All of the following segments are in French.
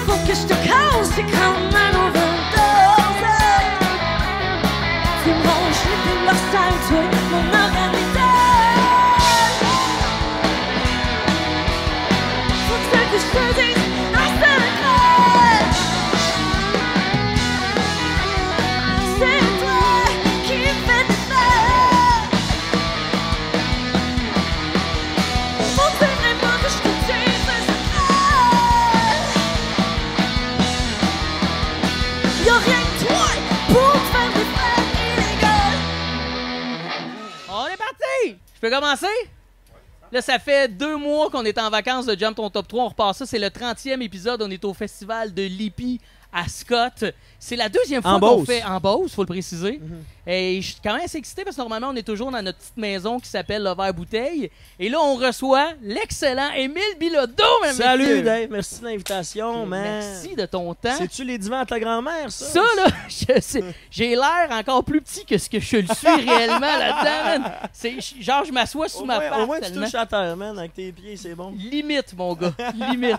faut que je te cause, c'est comme un overdose. Tu me ronges les pieds, leur sale, toi, mon organisme. Faut que je te dise, un seul crash. C'est toi qui me fais du mal. Faut-il vraiment que je te dise un secret? Y'a rien que toi pour me faire des faits illégaux. On est parti! Je peux commencer? Là, ça fait 2 mois qu'on est en vacances de Jump Ton Top 3. On repart ça. C'est le 30e épisode. On est au festival de Lippy à Scott. C'est la 2e fois qu'on fait en Beauce, faut le préciser. Et je suis quand même assez excité parce que normalement, on est toujours dans notre petite maison qui s'appelle Le Verre Bouteille. Et là, on reçoit l'excellent Émile Bilodeau, mesdames et Salut messieurs. Dave, merci de l'invitation, man. Merci de ton temps. C'est-tu les divans à ta grand-mère, ça? Ça, là, j'ai l'air encore plus petit que ce que je le suis réellement là-dedans, man. Genre, je m'assois sous ma patte. Au moins, tu tellement. touches à terre, man, avec tes pieds, c'est bon. Limite, mon gars. Limite.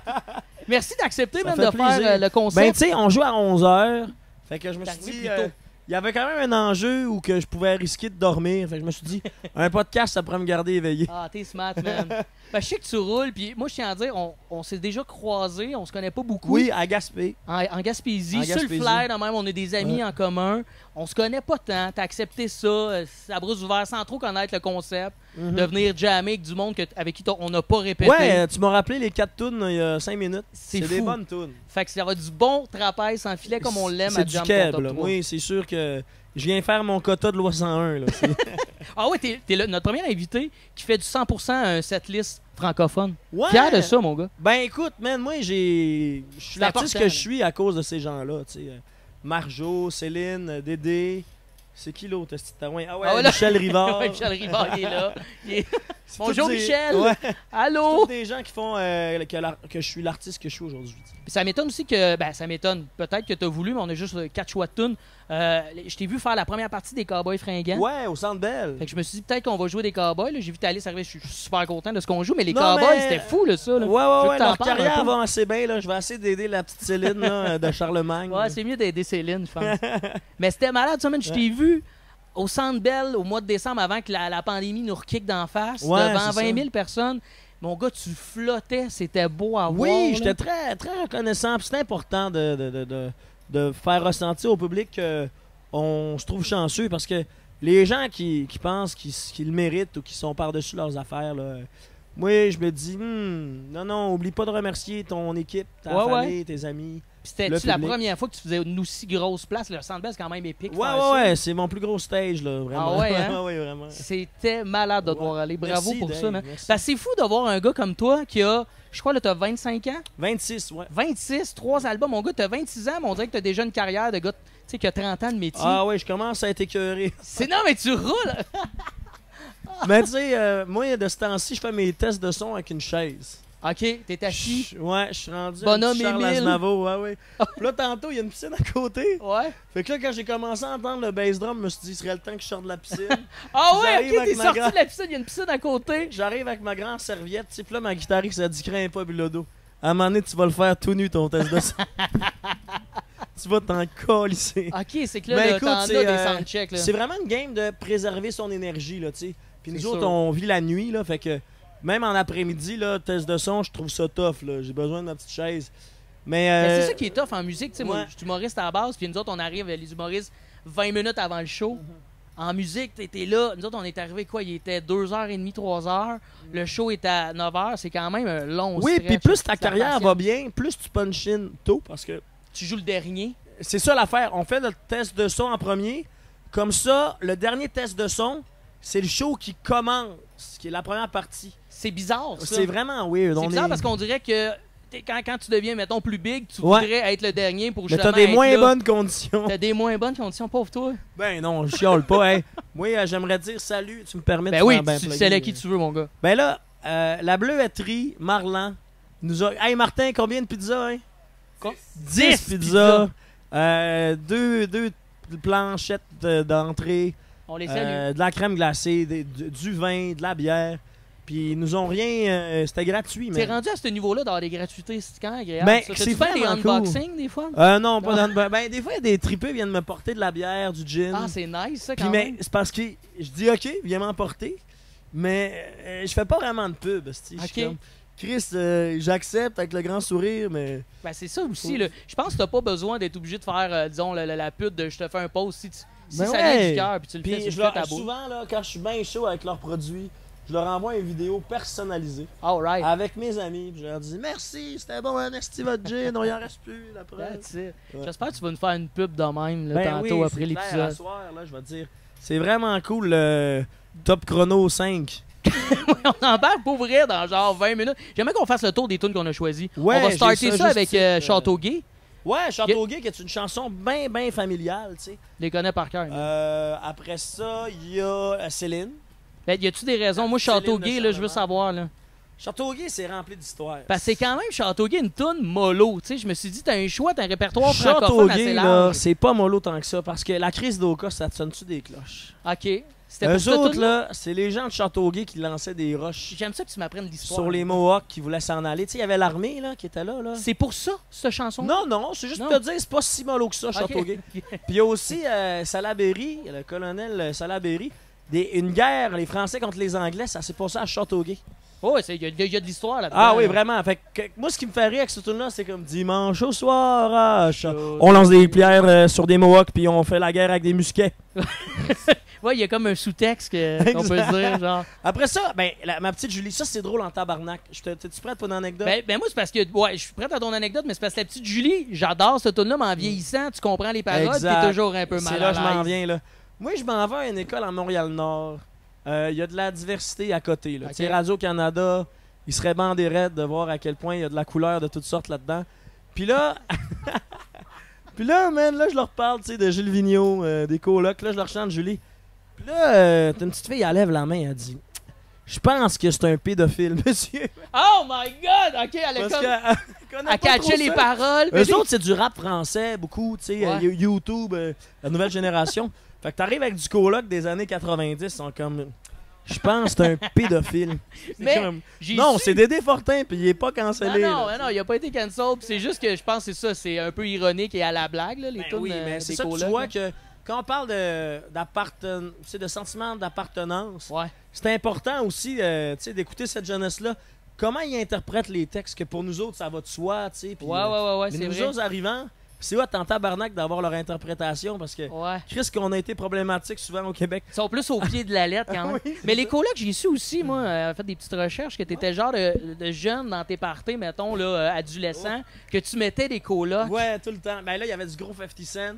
Merci d'accepter Ça même fait de faire plaisir. le concept. Ben, tu sais, on joue à 11h. Fait que je me suis T'es dit, arrivé plus tôt. il y avait quand même un enjeu où que je pouvais risquer de dormir. Fait que je me suis dit, un podcast, ça pourrait me garder éveillé. Ah, t'es smart, man. Ben, je sais que tu roules, puis moi, je tiens à dire, on s'est déjà croisés, on se connaît pas beaucoup. Oui, à Gaspé. En Gaspésie, En sur le Gaspésie. flair, de même, on a des amis en commun. On se connaît pas tant. T'as accepté ça, à brousse ouverte, sans trop connaître le concept, de venir jammer avec du monde avec qui on n'a pas répété. Ouais, tu m'as rappelé les 4 tunes il y a 5 minutes. C'est des fou. bonnes tunes. Fait que ça va du bon trapèze sans filet comme on l'aime à C'est du Jump keb, Ton Top là. 3. Oui, c'est sûr que je viens faire mon quota de loi 101, là. Ah ouais, t'es notre premier invité qui fait du 100% un setlist francophone. Ouais. Fier de ça, mon gars. Ben écoute, man, moi je suis C'est l'artiste important, que je là. suis à cause de ces gens-là, tu sais. Marjo, Céline, Dédé, c'est qui l'autre, ce petit taouin? Ah ouais, Ah ouais, là. Michel Rivard. Ouais, Michel Rivard, il est là. C'est Bonjour, tous des- Michel. Ouais, Allô. tous des gens qui font que je suis l'artiste que je suis aujourd'hui. Puis ça m'étonne aussi que... Ben, ça m'étonne. Peut-être que t'as voulu, mais on a juste 4 choix de tunes. Je t'ai vu faire la première partie des Cowboys fringants. Ouais, au Centre Bell. Fait que je me suis dit peut-être qu'on va jouer des Cowboys. Là. J'ai vu Thalys arriver, je suis super content de ce qu'on joue, mais les Non, Cowboys, mais- c'était fou, là, ça. Là. Je veux Ouais, que t'en leur parles un carrière peu. va assez bien, là. Je vais essayer d'aider la petite Céline là, de Charlemagne. Ouais, c'est mieux d'aider Céline, je pense. Mais c'était malade, ça, man. Je t'ai vu au Centre Bell au mois de décembre avant que la pandémie nous rekick d'en face, Ouais, devant c'est 20 000 ça. personnes. Mon gars, tu flottais, c'était beau à voir. Oui, là. j'étais très, très reconnaissant. Puis c'est important de faire ressentir au public qu'on se trouve chanceux parce que les gens qui pensent qu'ils le méritent ou qui sont par-dessus leurs affaires, là, moi, je me dis, non, oublie pas de remercier ton équipe, ta Ouais, famille, tes amis. Puis c'était-tu le la public. première fois que tu faisais une aussi grosse place? Le Centre Bell, c'est quand même épique. Ouais, faire ça. ouais, c'est mon plus gros stage, là, vraiment. Ah ouais, hein? Ouais, vraiment. C'était malade de te Ouais. voir aller. Bravo Merci, pour Dave, ça, man. merci. Parce que c'est fou de voir un gars comme toi qui a, je crois, là, t'as 25 ans, 26, ouais. 26, 3 albums. Mon gars, t'as 26 ans, mais on dirait que t'as déjà une carrière de gars, tu sais, qui a 30 ans de métier. Ah ouais, je commence à être écœuré. C'est non, mais tu roules! Mais tu sais, moi, de ce temps-ci, je fais mes tests de son avec une chaise. OK, t'es assis. Ouais, je suis rendu Bonhomme un petit Charles Émile. Aznavour, ouais. Puis là, tantôt, il y a une piscine à côté. Ouais. Fait que là, quand j'ai commencé à entendre le bass drum, je me suis dit, il serait le temps que je sorte de la piscine. Ah ouais, J'arrive OK, avec t'es ma sorti grande- de la piscine, il y a une piscine à côté. J'arrive avec ma grande serviette, tu sais, puis là, ma guitariste, elle dit, crains pas, Bilodeau. À un moment donné, tu vas le faire tout nu, ton test de son. Tu vas t'en colisser. OK, c'est que là, Ben, là, écoute, t'en as c'est, des soundchecks, là. C'est vraiment une game de préserver son énergie, là, tu sais. Puis nous C'est autres, sûr. on vit la nuit, là, fait que même en après-midi, là, test de son, je trouve ça tough, là. J'ai besoin de ma petite chaise. Mais, Mais c'est ça qui est tough en musique, tu sais. Moi, ouais. je suis humoriste à la base, puis nous autres, on arrive, les humoristes, 20 minutes avant le show. En musique, t'étais là. Nous autres, on est arrivé quoi? Il était 2h30, 3h. Le show était à 9h. C'est quand même un long oui, stretch. puis plus ta C'est carrière patient. va bien, plus tu punch in tôt, parce que Tu joues le dernier. c'est ça l'affaire. On fait le test de son en premier. Comme ça, le dernier test de son, c'est le show qui commence, qui est la première partie. C'est bizarre, ça. C'est vraiment weird. C'est On bizarre est- parce qu'on dirait que quand tu deviens, mettons, plus big, tu Ouais. voudrais être le dernier pour Mais justement t'as des être moins là. bonnes conditions. T'as des moins bonnes conditions, pauvre toi. Ben non, je chiale pas. Hey. Moi, j'aimerais dire salut. Tu me permets de Ben oui, faire ben tu plugger, sais à qui tu veux, mon gars. Ben là, la bleuetterie Marlan nous a... Hey Martin, combien de pizzas, hein? Quoi? 10 pizzas. Deux planchettes d'entrée. On les salue. De la crème glacée, du vin, de la bière. Puis ils nous ont rien... c'était gratuit, T'es mais... rendu à ce niveau-là d'avoir des gratuités, c'est quand même agréable. Ben, ça. c'est T'as-tu fait des vraiment cool. unboxings des fois? Non, pas dans... Ben, des fois, il y a des tripeux qui viennent me porter de la bière, du gin. Ah, c'est nice ça Puis quand mais même. c'est parce que je dis OK, viens m'emporter, mais je fais pas vraiment de pub. Je suis Ok. comme, Chris, j'accepte avec le grand sourire, mais Ben, c'est ça aussi. Là. Je pense que t'as pas besoin d'être obligé de faire, disons, la pute de je te fais un post si Ben ça ouais. vient du cœur puis tu le fais, puis tu le je fais leur, ta boue. souvent là, quand je suis bien chaud avec leurs produits, je leur envoie une vidéo personnalisée Alright. avec mes amis, puis je leur dis merci, c'était bon, merci votre gin, on y en reste plus la preuve. That's it. Ouais. J'espère que tu vas nous faire une pub de même là, Ben tantôt oui, après c'est clair, à l'épisode. soir, là, je vais te dire, c'est vraiment cool le Top Chrono 5. On en parle pour vrai dans genre 20 minutes. J'aimerais qu'on fasse le tour des tunes qu'on a choisies. Ouais, On va j'ai starter ça ça avec juste, Château Gay. Ouais, Château Gay, qui est une chanson bien familiale, tu sais. Je les connais par cœur. Après ça, il y a Céline. Ben, y a-tu des raisons? Moi, Château Céline de Gay, là, je veux Charlemagne. savoir. Là. Château Gay, c'est rempli d'histoires. Parce que c'est quand même Château Gay une toune mollo. Tu sais, je me suis dit, t'as un choix, t'as un répertoire Château francophone assez Gay, là, large. c'est pas mollo tant que ça, parce que la crise d'Oka, ça te sonne-tu des cloches? OK. C'était pour Eux cette autres, toune? là, c'est les gens de Château Gay qui lançaient des roches J'aime ça que tu m'apprennes l'histoire. sur les Mohawks qui voulaient s'en aller. Tu sais, il y avait l'armée, là, qui était là, là. C'est pour ça, cette chanson? Non, c'est juste Non. pour te dire, c'est pas si mollo que ça, Château OK. Gay. Puis il y a aussi Salaberry, le colonel Salaberry. Une guerre, les Français contre les Anglais, ça s'est passé à Château Gay. Oh, il y a de l'histoire là-dedans. Ah oui, là. vraiment. Fait que, moi, ce qui me fait rire avec ce tune-là, c'est comme dimanche au soir, on lance des pierres sur des Mohawks, puis on fait la guerre avec des musquets. Ouais, il y a comme un sous-texte qu'on peut se dire, genre. Après ça, ben, ma petite Julie, ça, c'est drôle en tabarnak. T'es-tu prête pour une anecdote? Ben moi, c'est parce que, ouais, je suis prête à ton anecdote, mais c'est parce que la petite Julie, j'adore ce tune-là, mais en vieillissant, tu comprends les paroles, Exact. t'es toujours un peu mal C'est là à que je m'en l'aise. viens, là. Moi, je m'en vais à une école à Montréal-Nord. Il y a de la diversité à côté, là. Ok. Tu sais, Radio-Canada, il serait bandé raide de voir à quel point il y a de la couleur de toutes sortes là-dedans. Puis là... Puis là, man, là, je leur parle, tu sais, de Gilles Vigneault, des colocs. Là, je leur chante Julie. Puis là, t'as une petite fille, elle lève la main, elle dit... Je pense que c'est un pédophile, monsieur. Oh my God! OK, elle a Parce comme... qu'elle connaît À pas trop catcher les ça. paroles. mais Eux autres, c'est du rap français, beaucoup, tu sais, Ouais. YouTube, la nouvelle génération. Fait que t'arrives avec du coloc des années 90, ils sont comme... Je pense que c'est un pédophile. C'est Mais comme- j'ai Non, su- c'est Dédé Fortin, puis il est pas cancellé. Non, là. non, il a pas été cancel. puis C'est juste que je pense que c'est ça, c'est un peu ironique et à la blague, là, les Ben tunes oui, mais c'est des ça que tu colocs, vois là. que quand on parle de sentiment d'appartenance, Ouais. c'est important aussi tu sais, d'écouter cette jeunesse-là. Comment ils interprètent les textes, que pour nous autres, ça va de soi, tu sais. puis, Ouais, mais c'est nous vrai. autres arrivants, c'est hot en tabarnak d'avoir leur interprétation, parce que Ouais. Chris, qu'on a été problématique souvent au Québec. Ils sont plus au pied de la lettre quand même. Oui, c'est Mais les ça. colocs, j'ai su aussi, moi, fait des petites recherches, que t'étais le genre de jeune dans tes parties, mettons, là, adolescent, que tu mettais des colocs. Ouais, tout le temps. Ben là, il y avait du gros 50 Cent,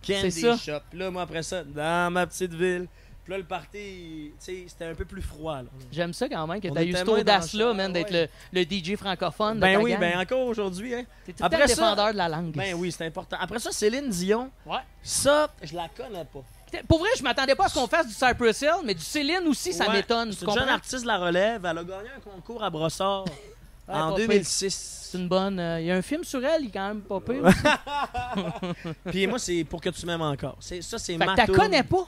Candy C'est ça. Shop. Puis là, moi, après ça, dans ma petite ville. Puis là, le party, tu sais, c'était un peu plus froid, là. J'aime ça quand même, que On t'as eu était cette moins dans audace-là, le man, d'être ouais. le DJ francophone de Ben ta oui, gang. ben encore aujourd'hui, hein. T'es tout le temps après le ça- défendeur de la langue. Ben oui, c'est important. Après ça, Céline Dion, Ouais. ça, je la connais pas. Pour vrai, je m'attendais pas à ce qu'on fasse du Cypress Hill, mais du Céline aussi, ça Ouais, m'étonne. C'est Tu une jeune comprends? artiste de la relève. Elle a gagné un concours à Brossard en pas pire. 2006. C'est une bonne. Il y a un film sur elle, il est quand même pas pire. Puis moi, c'est Pour que tu m'aimes encore. Ça, c'est Fait ma que t'as toune. connais pas.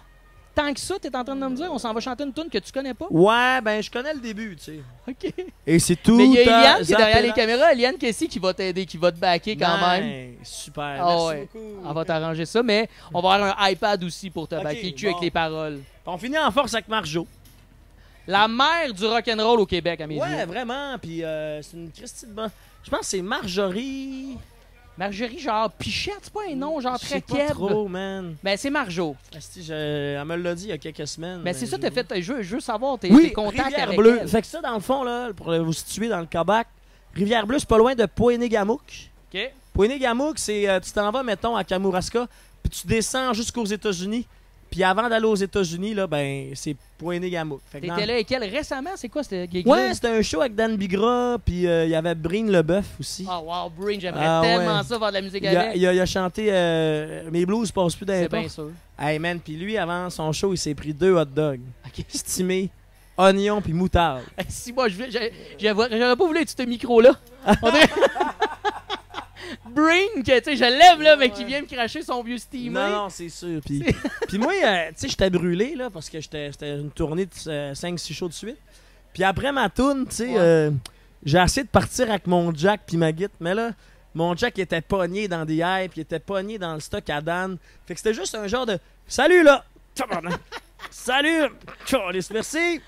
Tant que ça, t'es en train de me dire, on s'en va chanter une tune que tu connais pas. Ouais, ben je connais le début, tu sais. OK. Et c'est tout. Mais il y a Eliane qui est derrière les appellant. caméras. Eliane Kessy qui va t'aider, qui va te backer quand même. Ben, super. Ah Merci ouais. beaucoup. On va t'arranger ça, mais on va avoir un iPad aussi pour te Ok, backer le cul bon. avec les paroles. On finit en force avec Marjo. La mère du rock'n'roll au Québec, à mes Ouais, yeux. vraiment. Puis c'est une Christie de bonne. Je pense que c'est Marjorie. Marjorie, genre Pichette, c'est pas un nom, genre Je très sais pas keb. trop, man. Ben, c'est Marjo. Asti, elle me l'a dit il y a quelques semaines. Mais c'est ça, je- t'as fait. Je veux savoir tes Oui, contacts avec Rivière-Bleue. elle. Fait que ça, dans le fond, là, pour vous situer dans le Québec, Rivière-Bleue, c'est pas loin de Poinégamouk. OK. Poinégamouk, c'est tu t'en vas, mettons, à Kamouraska, puis tu descends jusqu'aux États-Unis. Puis avant d'aller aux États-Unis, là, ben, c'est Poinégamouk. Fait que T'étais dans- là avec elle récemment, c'est quoi? C'était Ouais, c'était un show avec Dan Bigra, puis il y avait Breen Leboeuf aussi. Oh wow, Brain, j'aimerais Ah, tellement ouais. ça, faire de la musique Il a, avec. il a- il a chanté Mes blues passent plus dans les C'est bien portes. sûr. Hey man, puis lui, avant son show, il s'est pris 2 hot dogs. OK. Stimé, oignon puis moutarde. Si moi, j'aurais pas voulu être ce micro-là. On dirait... Brain, que, tu sais, je lève là, mais qui vient me cracher son vieux steamer. Non, non, c'est sûr. Puis, puis moi, tu sais, j'étais brûlé, là, parce que c'était une tournée de 5-6 shows de suite. Puis après ma toune, tu sais, j'ai essayé de partir avec mon jack puis ma guitare, mais là, mon jack était pogné dans des hypes, il était pogné dans le stock à Dan. Fait que c'était juste un genre de « Salut, là! » Salut! Merci!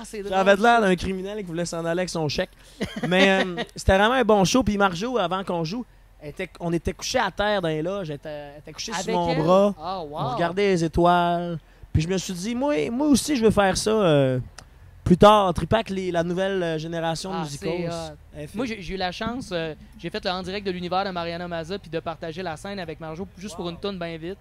C'est drôle. J'avais l'air d'un criminel qui voulait s'en aller avec son chèque. Mais c'était vraiment un bon show. Puis Marjo, avant qu'on joue, on était couchés à terre dans les loges. Elle était couchée sur mon bras. Oh, wow. On regardait les étoiles. Puis je me suis dit, moi aussi, je veux faire ça plus tard. Triper avec la nouvelle génération de musicals. Moi, j'ai eu la chance. J'ai fait le en direct de l'univers de Mariana Mazza puis de partager la scène avec Marjo juste pour une toune bien vite.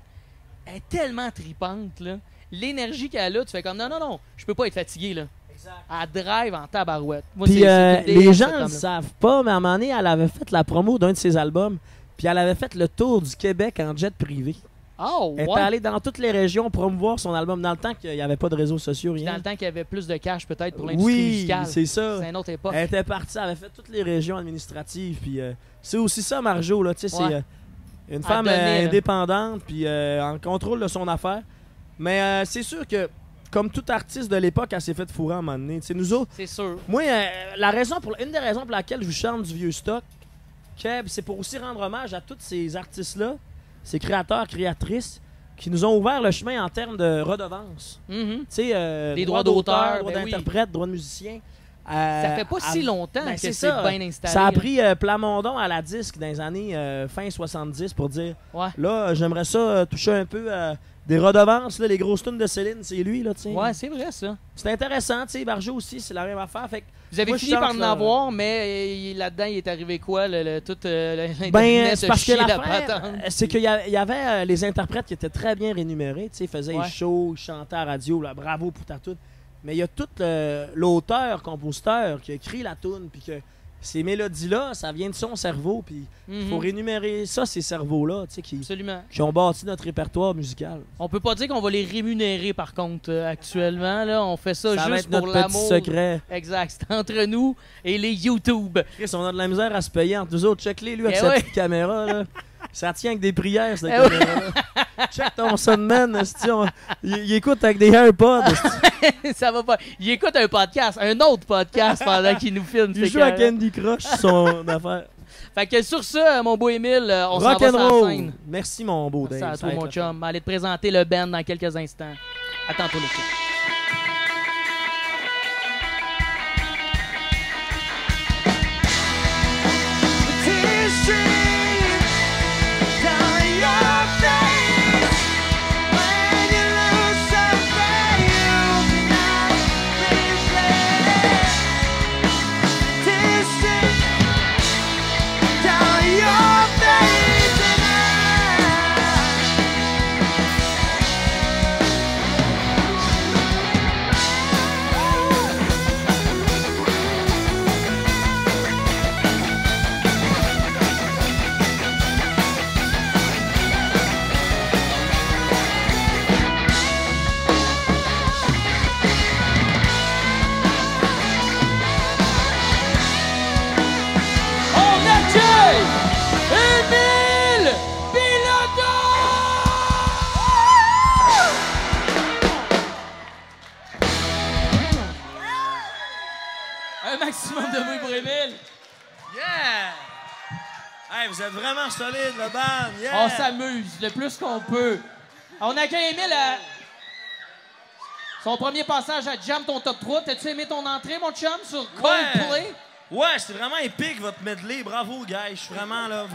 Elle est tellement tripante, là. L'énergie qu'elle a, tu fais comme non, je peux pas être fatigué, là. Exact. Elle drive en tabarouette. Moi, puis les gens ne le savent pas, mais à un moment donné, elle avait fait la promo d'un de ses albums, puis elle avait fait le tour du Québec en jet privé. Oh, elle était allée dans toutes les régions promouvoir son album, dans le temps qu'il n'y avait pas de réseaux sociaux, rien. Dans le temps qu'il y avait plus de cash, peut-être, pour l'industrie musicale. Oui, c'est ça. C'est une autre époque. Elle était partie, elle avait fait toutes les régions administratives, puis c'est aussi ça, Marjo, là, tu sais, c'est une femme indépendante, puis en contrôle de son affaire. Mais c'est sûr que, comme tout artiste de l'époque, elle s'est fait fourrer à un moment donné. T'sais, nous autres, c'est sûr. Moi, une des raisons pour laquelle je vous chante du vieux stock, Keb, c'est pour aussi rendre hommage à tous ces artistes-là, ces créateurs, créatrices, qui nous ont ouvert le chemin en termes de redevances. Les droits d'auteur, droits d'interprète, droits de musicien. Ça fait pas si longtemps que c'est bien installé. Ça a pris Plamondon à la disque dans les années fin 70 pour dire là, j'aimerais ça toucher un peu des redevances, là, les grosses tunes de Céline, c'est lui, là, tu sais. Ouais, c'est vrai, ça. C'est intéressant, tu sais. Barjo aussi, c'est la même affaire. Fait que vous avez fini par en avoir, mais là-dedans, il est arrivé quoi? Tout l'Internet c'est parce que l'affaire, c'est qu'il y avait les interprètes qui étaient très bien rémunérés, tu sais. Ils faisaient les shows, ils chantaient à la radio, là, bravo pour ta tune. Mais il y a tout l'auteur, compositeur qui a écrit la tune, puis que ces mélodies-là, ça vient de son cerveau, puis il faut rémunérer ça, ces cerveaux-là, tu sais, qui ont bâti notre répertoire musical. On peut pas dire qu'on va les rémunérer, par contre, actuellement. Là, on fait ça juste pour notre petit secret. Exact, c'est entre nous et les YouTube. Chris, on a de la misère à se payer entre nous autres. Check-les, lui, avec sa petite caméra, là. Ça tient avec des prières, cette caméra-là. Check ton sonman, il écoute avec des AirPods. Ça va pas. Il écoute un autre podcast pendant qu'il nous filme. Il joue à Candy Crush, son affaire. Fait que sur ça, mon beau Émile, on s'en va sur la scène. Merci, mon beau Dave. Ça à toi, mon chum. Allez te présenter le band dans quelques instants. Attends-toi, le chum. Maximum de bruit pour Émile. Yeah! Hey, vous êtes vraiment solide, le band. Yeah! On s'amuse le plus qu'on peut. On accueille Émile à son premier passage à Jam ton top 3. T'as-tu aimé ton entrée, mon chum, sur Coldplay? Ouais, c'était vraiment épique, votre medley. Bravo, gars. Je suis vraiment, là,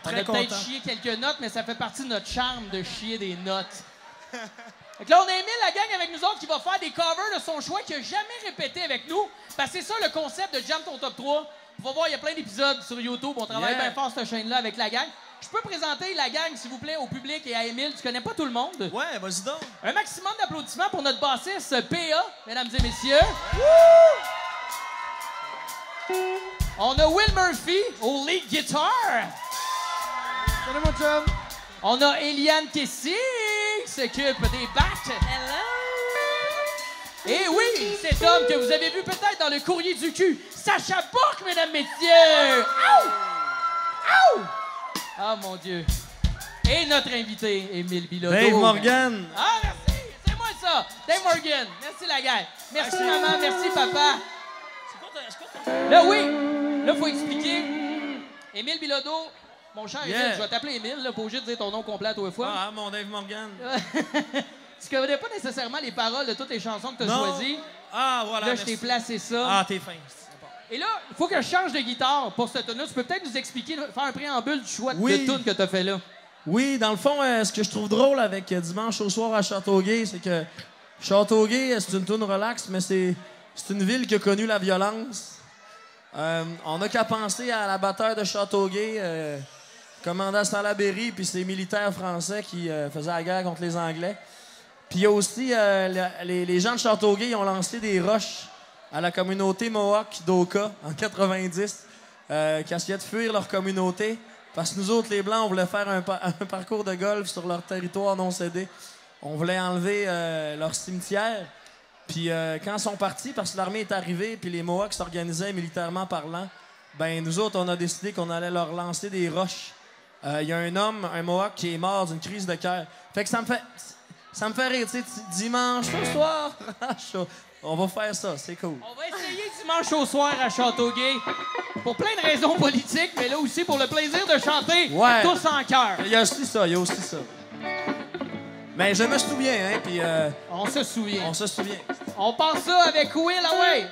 très content. On a peut-être chié quelques notes, mais ça fait partie de notre charme de chier des notes. Fait que là, on a Émile, la gang avec nous autres, qui va faire des covers de son choix qu'il n'a jamais répété avec nous. Parce que c'est ça le concept de Jam ton top 3. On va voir, il y a plein d'épisodes sur YouTube. On travaille bien fort cette chaîne-là avec la gang. Je peux présenter la gang, s'il vous plaît, au public et à Émile. Tu connais pas tout le monde? Ouais, vas-y donc. Un maximum d'applaudissements pour notre bassiste PA, mesdames et messieurs. On a Will Murphy au lead guitar. Salut, mon chum. On a Eliane Kessy qui s'occupe des backs. Hello! Et oui, cet homme que vous avez vu peut-être dans le courrier du cul, Sacha Bourque, mesdames, messieurs! Ouh! Ah, mon Dieu. Et notre invité, Émile Bilodeau. Dave Morgan. Ah, merci! C'est moi ça! ça. Dave Morgan. Merci, la gang. Merci, maman. Merci, papa. Là, oui. Là, faut expliquer. Émile Bilodeau. Mon cher Émile, je vais t'appeler Émile, là, pas obligé de dire ton nom complet à toi fois. Ah, mon Dave Morgan. Tu connais pas nécessairement les paroles de toutes les chansons que tu as choisies. Ah, voilà. Là, je t'ai placé ça. Ah, t'es fin. Et là, il faut que je change de guitare pour cette tune-là. Tu peux peut-être nous expliquer, faire un préambule du choix de tune que tu as fait là. Oui, dans le fond, ce que je trouve drôle avec Dimanche au soir à Châteauguay, c'est que Châteauguay, c'est une tune relax, mais c'est une ville qui a connu la violence. On n'a qu'à penser à la bataille de Châteauguay, commandant Salaberry, puis ces militaires français qui faisaient la guerre contre les Anglais. Puis il y a aussi les gens de Châteauguay, ils ont lancé des roches à la communauté Mohawk d'Oka en 90, qui essayaient de fuir leur communauté. Parce que nous autres, les Blancs, on voulait faire un parcours de golf sur leur territoire non cédé. On voulait enlever leur cimetière. Puis quand ils sont partis, parce que l'armée est arrivée, puis les Mohawks s'organisaient militairement parlant, ben nous autres, on a décidé qu'on allait leur lancer des roches. Il y a un homme, un Mohawk, qui est mort d'une crise de cœur. Fait que ça me fait rire, tu sais, dimanche au soir. On va faire ça, c'est cool. On va essayer dimanche au soir à Châteauguay. Pour plein de raisons politiques, mais là aussi pour le plaisir de chanter tous en chœur. Il y a aussi ça, Mais je me souviens, hein, puis... On se souvient. On se souvient. On passe ça avec Will Away.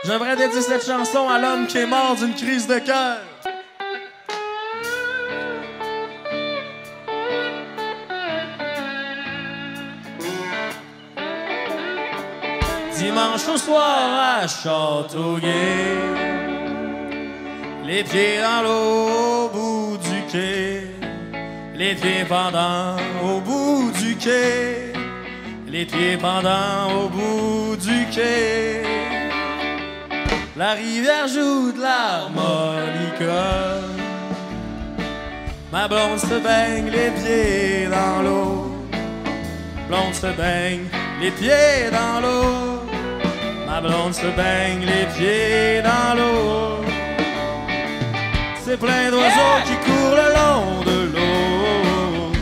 J'aimerais dédier cette chanson à l'homme qui est mort d'une crise de cœur. Dimanche au soir à Châteauguay, les pieds dans l'eau au bout du quai, les pieds pendant au bout du quai, les pieds pendant au bout du quai. La rivière joue de l'harmonica, ma blonde se baigne les pieds dans l'eau, blonde se baigne les pieds dans l'eau. Ma blonde se baigne les pieds dans l'eau. C'est plein d'oiseaux qui courent le long de l'eau.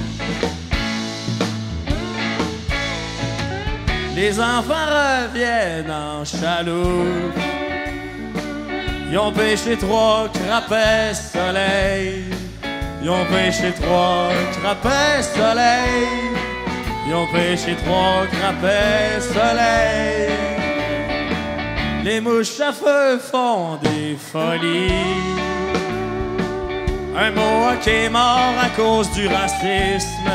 Les enfants reviennent en chaloupe. Ils ont pêché 3 crapets soleil. Ils ont pêché 3 crapets soleil. Ils ont pêché 3 crapets soleil. Les mouches à feu font des folies. Un Mohawk est mort à cause du racisme.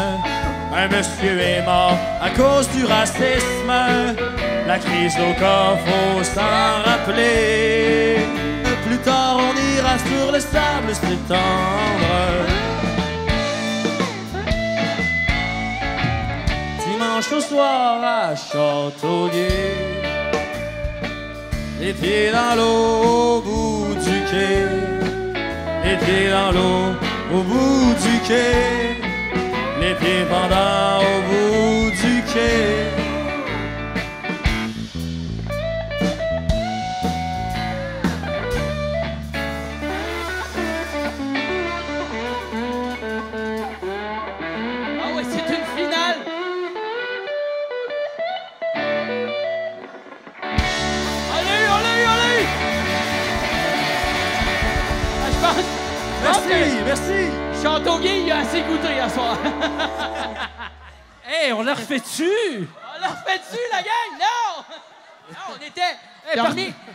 Un monsieur est mort à cause du racisme. La crise d'Oka, faut s'en rappeler. Plus tard, on ira sur le sable s'étendre. Dimanche au soir à Châteauguay, les pieds dans l'eau au bout du quai, les pieds dans l'eau au bout du quai, les pieds pendant au bout du quai. Ah ouais, c'est une finale. Allez! Ah, je pense... Merci! Châteauguay, il a assez goûté à soir. Hey, on la refait-tu? On l'a refait dessus, la gang? Non! Non, on était...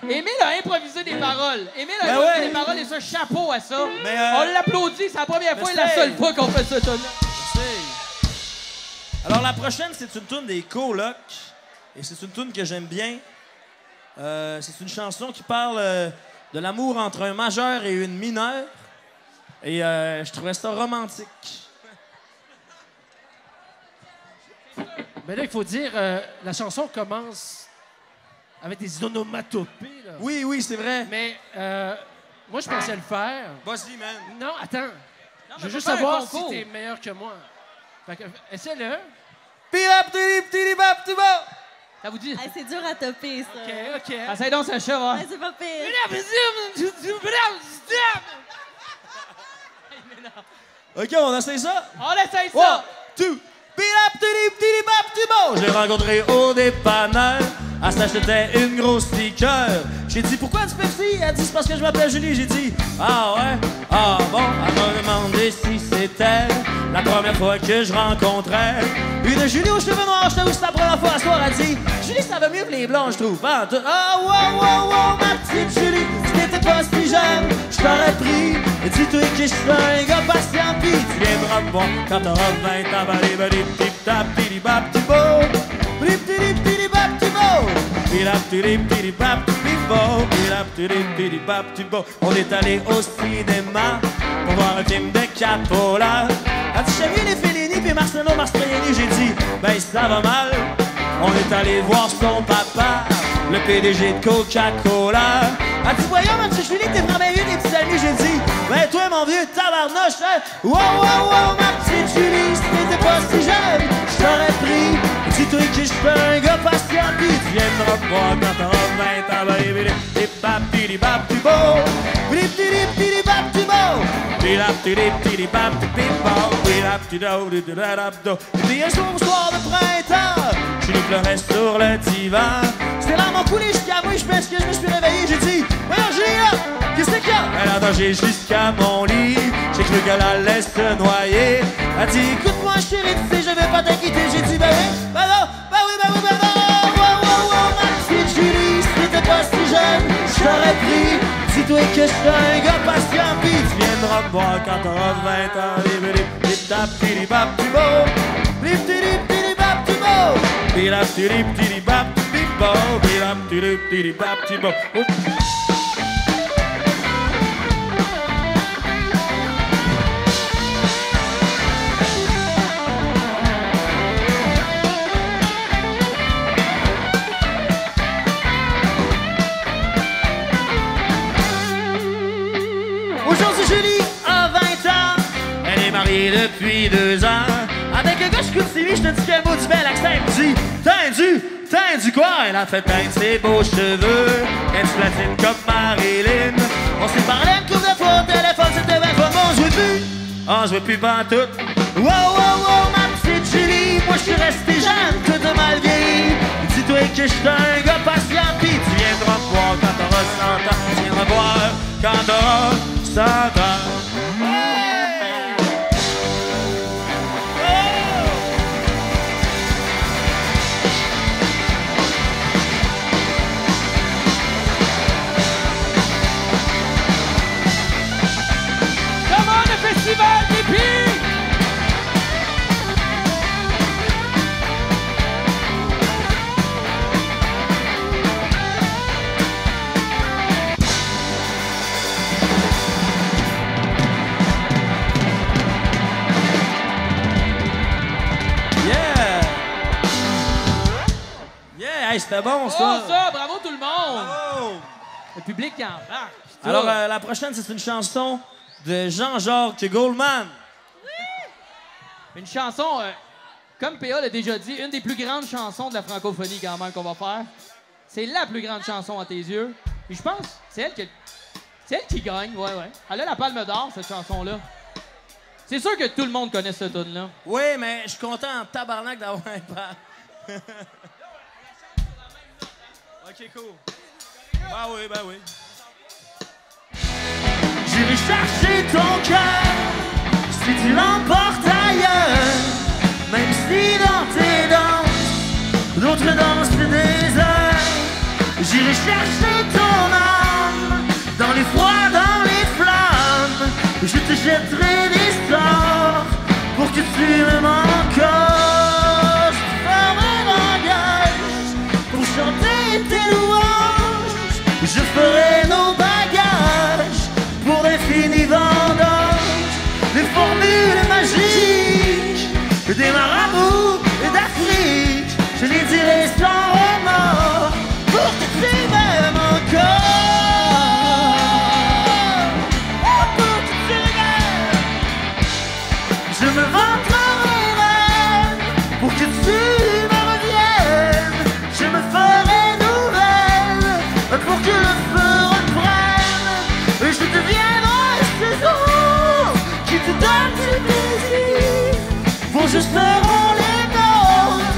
Émile a improvisé des paroles. Émile a improvisé des paroles et ça, chapeau à ça. On l'applaudit, c'est la première fois et la seule fois qu'on fait ce tune-là. Alors, la prochaine, c'est une tune des Colocs. Et c'est une tune que j'aime bien. C'est une chanson qui parle de l'amour entre un majeur et une mineure. Et je trouvais ça romantique. Mais là, il faut dire, la chanson commence avec des onomatopées. Là. Oui, c'est vrai. Mais moi, je pensais le faire. Vas-y, man. Non, attends. Non, Je veux mais juste faut faire un savoir si concours. t'es meilleur que moi. Fait que, essaie-le. Ça vous dit? Hey, c'est dur à topper, ça. OK. Essaye donc, Sacha, va. Hey, c'est pas pire. OK, on essaie ça? On essaye ça! 1, 2, beat up, bon. Je l'ai rencontré au dépanneur. Elle s'achetait une grosse liqueur. J'ai dit, pourquoi du Pepsi? Elle dit, c'est parce que je m'appelle Julie. J'ai dit, ah ouais? Ah bon? Elle m'a demandé si c'était la première fois que je rencontrais une Julie aux cheveux noirs. Je t'avoue que c'est la première fois à soir. Elle dit, Julie, ça va mieux que les blonds, je trouve. Ah, wow, wow, wow, ma petite Julie, si t'étais pas si jeune, je t'aurais pris. Et dis-toi que je suis un gars patient, pis tu viendras me voir quand t'auras 20 ans. On est allé au cinéma pour voir un film de Capola. Elle dit, j'ai vu les Fellini puis Marcelo Mastroianni. J'ai dit, ben ça va mal. On est allé voir son papa, le PDG de Coca-Cola. Elle dit, voyons, ma petite Julie, t'es vraiment eu des petits amis. J'ai dit, ben toi, mon vieux tabarnouche, hein? Wow, wow, wow, ma petite Julie, si t'étais pas si jeune, je t'aurais pris. Dis-toi que je suis un gars patient, pis tu viendras me voir quand t'auras 20 ans. Puis un soir de printemps, Julie pleurait sur le divan. C'était là mon coulé jusqu'à moi, je pense que je me suis réveillé. J'ai dit, voyons Julie là, qu'est-ce qu'il y a? Elle a nagé jusqu'à mon lit, j'ai cru qu'elle allait se noyer. Elle dit, écoute-moi chérie, tu sais, je vais pas t'inquiéter. J'ai dit, ben oui, ben non, ben oui, ben oui, ben non. Wow, wow, wow, ma petite Julie, si t'étais pas si jeune, je t'aurais pris. Dis-toi que je suis un gars patient, pis tu viendras me voir quand t'auras 20 ans. Aujourd'hui, Julie a 20 ans. Elle est mariée depuis 2 ans. Avec un gars, je coûte je te dis qu'un mot du bel accent. Elle me dit, tendu quoi? Elle a fait teindre ses beaux cheveux. Elle se platine comme Marilyn. On s'est parlé une couple de fois au téléphone, c'était 20 fois, mais on jouait plus pantoute. Wow, wow, wow, ma petite Julie, moi je suis resté jeune, toute mal vieilli. Dis-toi que je suis un gars patient, pis tu viendras me voir quand t'auras 100 ans. Tu viendras me voir quand t'auras 100 ans. Festival d'Épi! Yeah, hey, c'était bon ça! Oh ça, bravo tout le monde! Bravo! Le public qui embarque. Alors, la prochaine, c'est une chanson de Jean-Jacques Goldman. Une chanson, comme PA l'a déjà dit, une des plus grandes chansons de la francophonie quand même qu'on va faire. C'est la plus grande chanson à tes yeux. Et je pense c'est elle qui gagne, ouais. Elle a la palme d'or, cette chanson-là. C'est sûr que tout le monde connaît cette tune-là. Oui, mais je suis content en tabarnak d'avoir un pas. OK, cool. Ben oui. J'irai chercher ton cœur si tu l'emportes ailleurs. Même si dans tes danses, d'autres dansent des heures. J'irai chercher ton âme dans les froids, dans les flammes. Je te jetterai des sorts pour que tu m'aimes encore. Je te ferai un langage pour chanter tes louanges. Je ferai nos bagages pour l'infini vendange, des formules magiques, des marabouts d'Afrique, je les dirai sans remords, pour que tu m'aimes encore, pour que tu m'aimes. Je me vendrai reine, pour que tu me reviennes, je me ferai nouvelle, pour que le feu reprenne, et je deviendrai saison qui te donne du plaisir. Vos jeux seront les nôtres,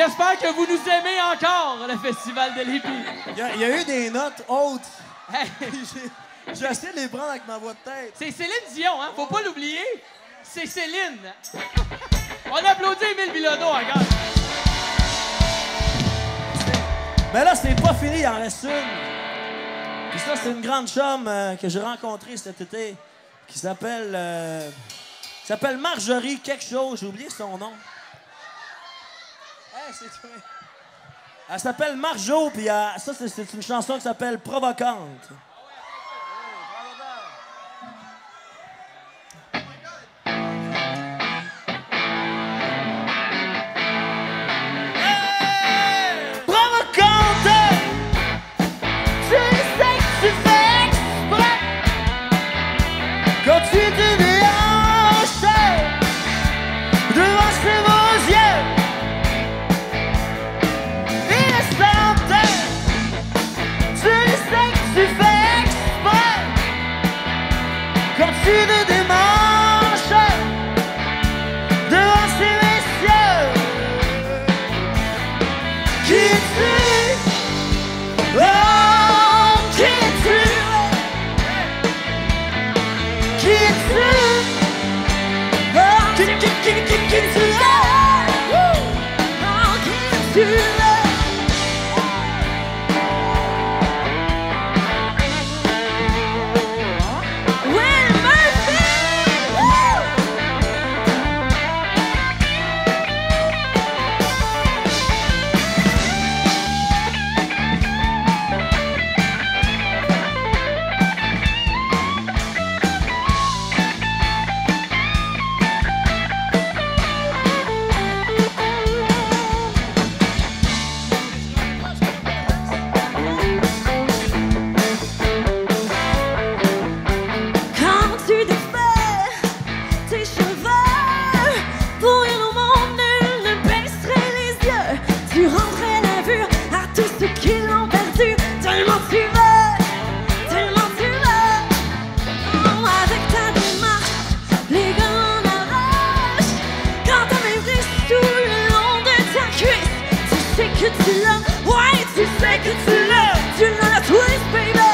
J'espère que vous nous aimez encore, le Festival de l'Épi. Il y a eu des notes hautes. Hey, J'ai essayé de les prendre avec ma voix de tête. c'est Céline Dion, hein? Faut pas l'oublier. C'est Céline. On applaudit Émile Bilodeau encore. Mais là, c'est pas fini, il en reste une. Puis ça, c'est une grande chum que j'ai rencontrée cet été qui s'appelle Marjorie quelque chose. J'ai oublié son nom. Hey, c'est toi. Elle s'appelle Marjo, puis ça, c'est une chanson qui s'appelle Provocante. Quand tu te déhanches devant ces beaux yeux innocentes, tu le sais que tu fais exprès. Quand tu te démanches devant ces messieurs, qui es-tu? Oh, qui es-tu? Qui es-tu? Oh, qui tu es? Oh, qui tu es? Will Murphy! Woo! Quand tu défais tes cheveux, pour rien au monde nul ne baisserait les yeux. Tu rendrais la vue à tous ceux qui l'ont perdu. Tellement tu veux, tellement tu veux. Oh, avec ta démarche, les gars en arrachent. Quand ta main brise tout le long de ta cuisse, tu sais que tu l'as, ouais, tu sais que tu l'as. Tu l'as la twist, baby,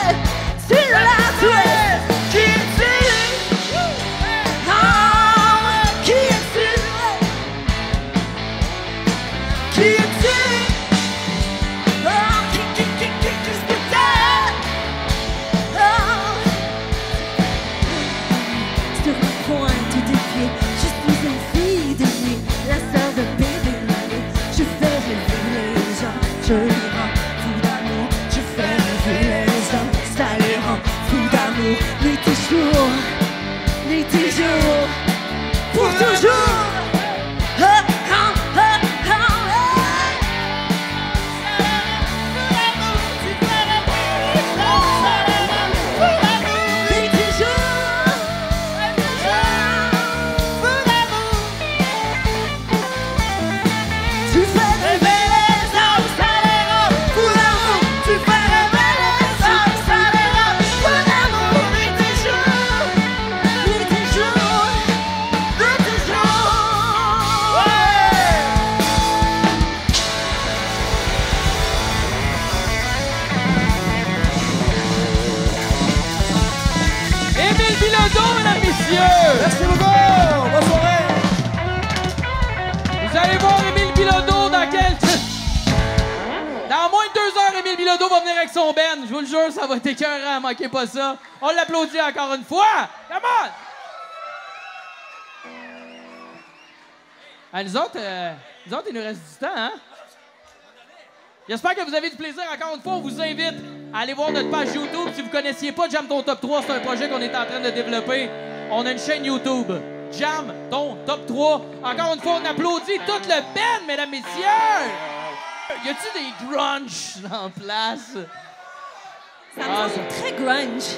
tu l'as la twist. Qui es-tu? Oh, qui es-tu? Qui es-tu? Oh, qu'est-ce que t'es? Oh, sur le point du défi, je suis une fille de nuit, la sœur de bébé Marie. Je fais rêver les gens, je les rends fous d'amour. Je fais rêver les hommes, ça les rend fous d'amour. Les toujours, pour toujours. Oh, oh, oh, oh, oh. Les toujours, tu fais rêver les hommes, ça les rend fous d'amour. Tu fais rêver les hommes, ça les rend fous d'amour. Les toujours, les toujours, les toujours. Émile Bilodeau, mesdames, messieurs! Merci beaucoup! Bonne soirée! Vous allez voir Émile Bilodeau dans quelques... Dans moins de 2 heures, Émile Bilodeau va venir avec son band. Je vous le jure, ça va être écœurant, manquez pas ça. On l'applaudit encore une fois! Come on! Ah, nous autres, il nous reste du temps, hein? J'espère que vous avez du plaisir. Encore une fois, on vous invite à aller voir notre page YouTube. Si vous ne connaissiez pas Jam Ton Top 3, c'est un projet qu'on est en train de développer. On a une chaîne YouTube. Jam Ton Top 3. Encore une fois, on applaudit tout le band, mesdames, messieurs! Y a-tu des grunge en place? Ça me semble très grunge.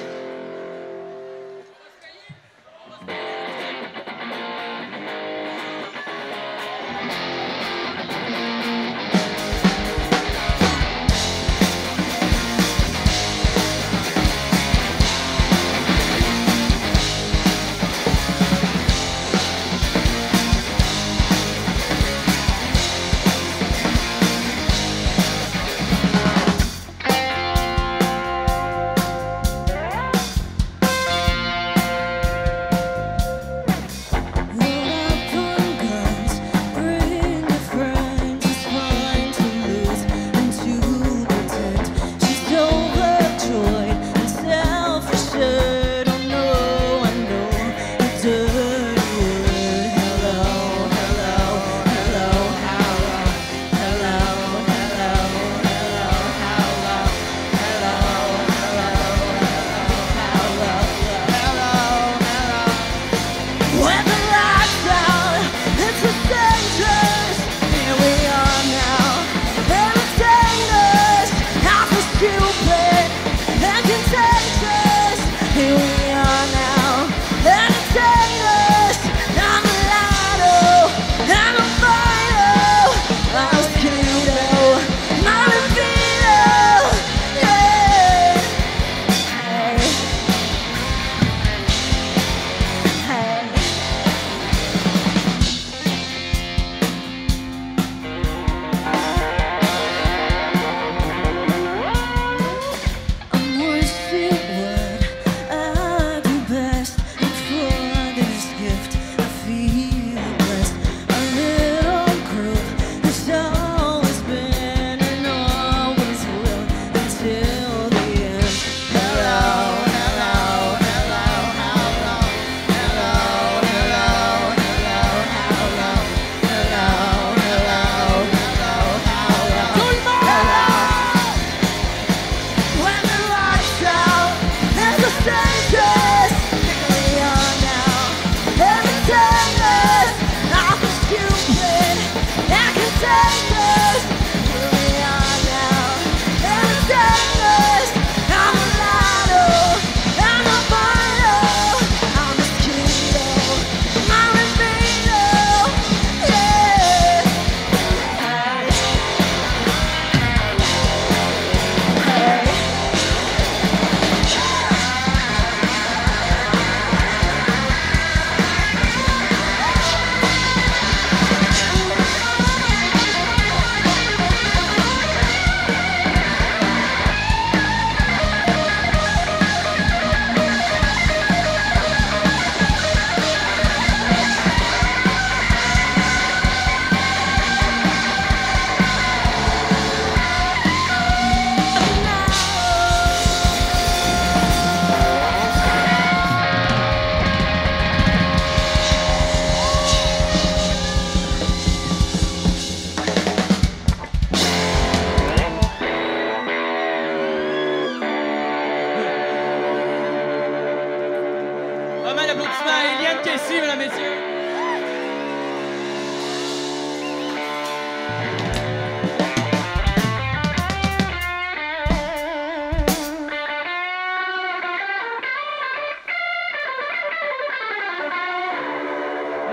Vraiment l'applaudissement à Eliane Kessy, mesdames et messieurs.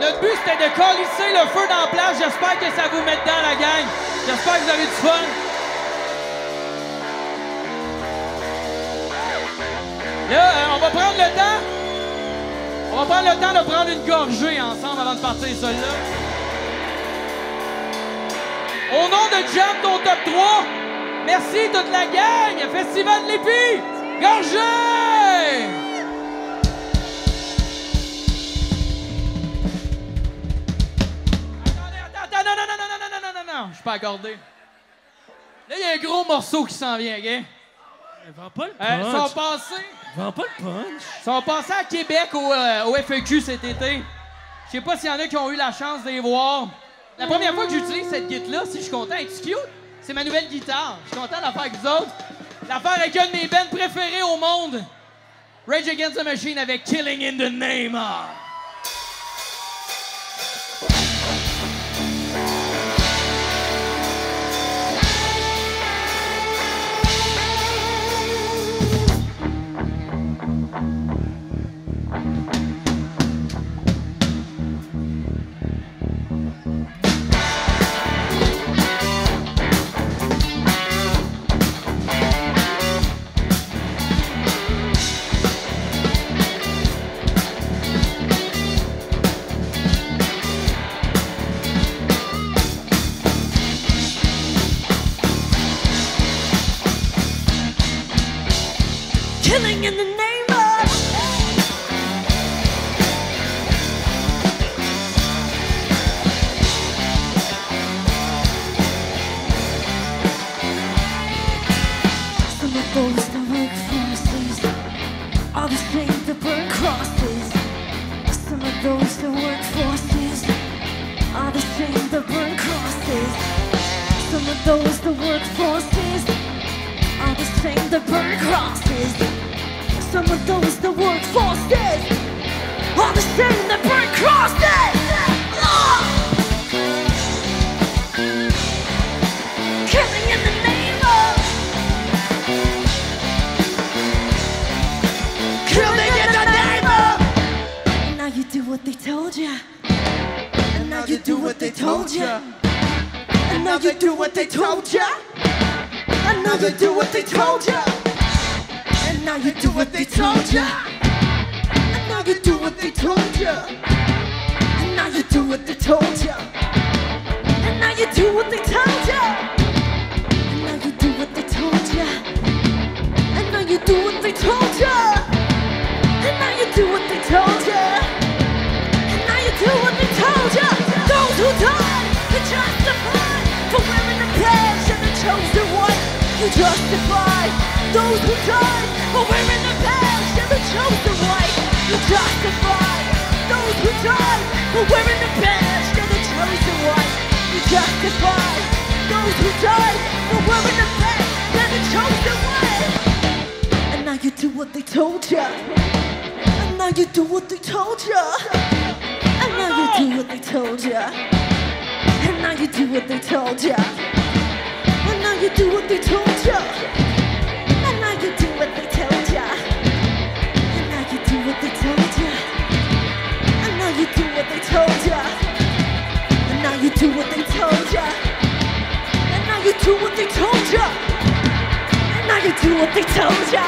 Notre but, c'était de colisser le feu dans la place. J'espère que ça vous met dedans, la gang. J'espère que vous avez du fun. Là, on va prendre le temps. On va prendre le temps de prendre une gorgée ensemble avant de partir, celle-là. Au nom de Jam, ton top 3, merci toute la gang. Festival de l'Épi. Gorgée! Non, je suis pas accordé. Là, il y a un gros morceau qui s'en vient, OK? Vends pas le Ils punch. sont passés. Vends pas le punch. Ils sont passés à Québec au FEQ cet été. Je sais pas s'il y en a qui ont eu la chance de les voir. La première fois que j'utilise cette guitare-là, si je suis content, est-ce cute? C'est ma nouvelle guitare. Je suis content de la faire avec vous autres. La faire avec un de mes bands préférés au monde. Rage Against the Machine avec Killing in the Name of. Killing in the name of. Some of those that work forces are the same that burn crosses. Some of those that work forces are the same that burn crosses. Some of those that work forces are the same that burn crosses. Some of those that work forces are the same that burn crosses. Killing in the name of. Killing in the name of. And now you do what they told ya. And now you do what they told ya. And now you do what they told ya. And now you do what they told ya. And now you do what they told ya. And now you do what they told ya. And now you do what they told ya. And now you do what they told ya. And now you do what they told ya. And now you do what they told ya. And now you do what they told ya. And now you do what they told ya. Those who died, you justify for wearing the badge and the chosen one. You justify those who died for wearing the badge and the chosen one. You justify those who died for wearing the badge and the chosen one. You justify those who died for wearing the badge and the chosen one. And now you do what they told ya. And now you do what they told ya. And now you do what they told ya. And now you do what they told ya. And now you do what they told ya. And now you do what they told ya. And now you do what they told ya. And now you do what they told ya. And now you do what they told ya. And now you do what they told ya. And now you do what they told ya.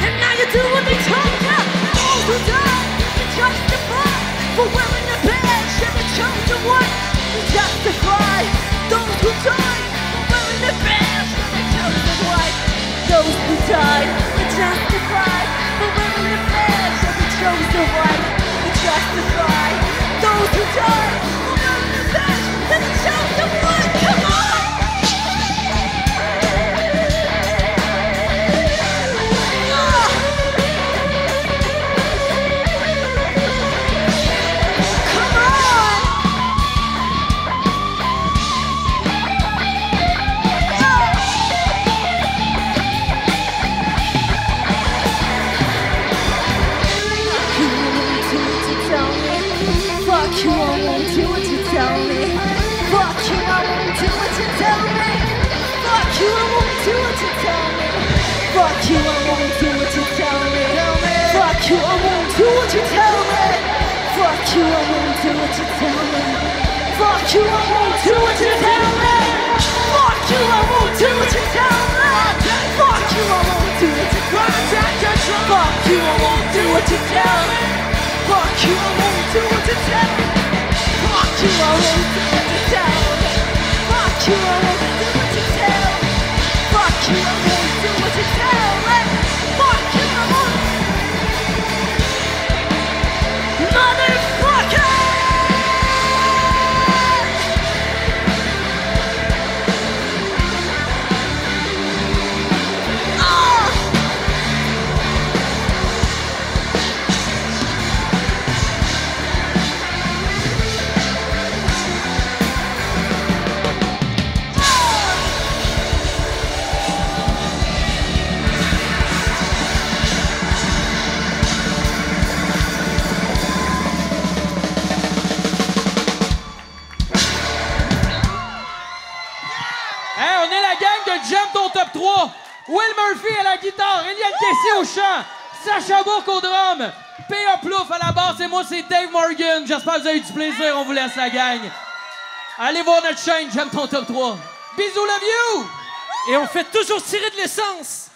And now you do what they told ya. Those who died, you justify for wearing the badge and the chosen one. You justify those who died for wearing the badge and the chosen one. Those who died, you justify for wearing the badge and the chosen one. You justify those who died for wearing the badge and the chosen one. Come on! you, I won't do what you tell me. Fuck you, I won't do what you tell me. Fuck you, I won't do what you tell me. Fuck you, I won't do what you tell me. Fuck you, I won't do what you tell me. Fuck you, I won't do what you tell me. Fuck you, I won't do what you tell me. Fuck you, I won't do what you tell me. Fuck you, I won't do what you tell me. Fuck you, I won't do what you tell me. Fuck you, I won't do what you tell me. Fuck you, I won't do what you tell me. Fuck you, I won't do what you tell me. Fuck you, I won't do what you tell me. Fuck you, I won't. Motherfucker! Hey, on est la gang de Jam ton top 3. Will Murphy à la guitare, Eliane Kessy au chant, Sacha Bourque au drum, P.A. Plouf à la basse et moi c'est Dave Morgan. J'espère que vous avez eu du plaisir, on vous laisse la gang. Allez voir notre chaîne Jam ton top 3. Bisous, love you! Et on fait toujours tirer de l'essence.